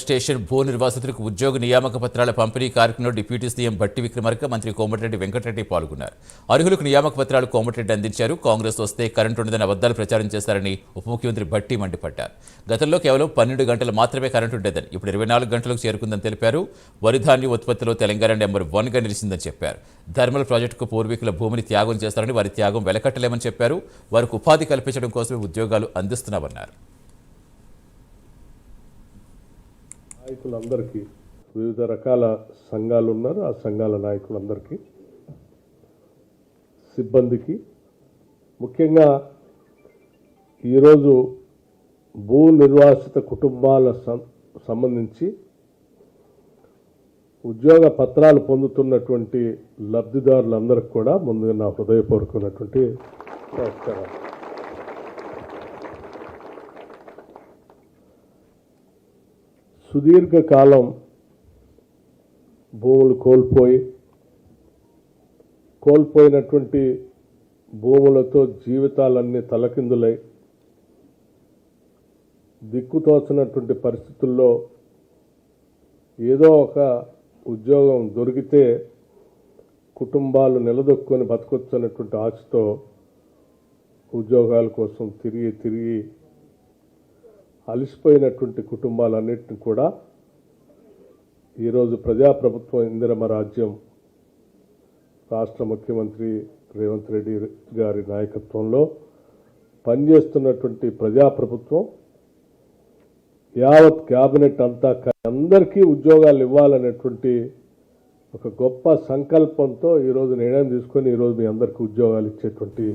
Station భూ నిర్వాసితులకు ఉద్యోగ నియామక పత్రాల పంపిణీ కార్యక్రమంలో డిప్యూటీ సీఎం బట్టి విక్రమార్క, మంత్రి కోమటిరెడ్డి వెంకటరెడ్డి పాల్గొన్నారు. అర్హులకు నియామక పత్రాలు కోమటిరెడ్డి అందించారు. కాంగ్రెస్ వస్తే కరెంటు ఉండదని అబద్దాలు ప్రచారం చేశారని ఉప ముఖ్యమంత్రి బట్టి మండిపడ్డారు. గతంలో కేవలం 12 గంటలు మాత్రమే కరెంటు ఉండేదని, ఇప్పుడు 24 గంటలకు చేరుకుందని తెలిపారు. వరి ధాన్యం ఉత్పత్తిలో తెలంగాణ నెంబర్ 1గా నిలిచిందని చెప్పారు. థర్మల్ ప్రాజెక్టుకు పూర్వీకుల భూమిని త్యాగం చేస్తారని, వారి త్యాగం వెలకట్టలేమని చెప్పారు. వారికి ఉపాధి కల్పించడం కోసమే ఉద్యోగాలు అందిస్తున్నామన్నారు. నాయకులందరికీ వివిధ రకాల సంఘాలు ఉన్నారు. ఆ సంఘాల నాయకులందరికీ, సిబ్బందికి, ముఖ్యంగా ఈరోజు భూ నిర్వాసిత కుటుంబాల సంబంధించి ఉద్యోగ పత్రాలు పొందుతున్నటువంటి లబ్ధిదారులందరికీ కూడా ముందుగా నా హృదయపూర్వకమైనటువంటి నమస్కారం. సుదీర్ఘకాలం భూములు కోల్పోయినటువంటి భూములతో జీవితాలన్నీ తలకిందులై దిక్కుతోచనటువంటి పరిస్థితుల్లో ఏదో ఒక ఉద్యోగం దొరికితే కుటుంబాలు నిలదొక్కుని బతకొచ్చు అనేటువంటి ఆశతో ఉద్యోగాల కోసం తిరిగి అలసిపోయినటువంటి కుటుంబాలన్నింటినీ కూడా ఈరోజు ప్రజాప్రభుత్వం ఇందిరమ్మ రాజ్యం రాష్ట్ర ముఖ్యమంత్రి రేవంత్ రెడ్డి గారి నాయకత్వంలో పనిచేస్తున్నటువంటి ప్రజాప్రభుత్వం యావత్ క్యాబినెట్ అంతా అందరికీ ఉద్యోగాలు ఇవ్వాలనేటువంటి ఒక గొప్ప సంకల్పంతో ఈరోజు నిర్ణయం తీసుకొని ఈరోజు మీ అందరికీ ఉద్యోగాలు ఇచ్చేటువంటి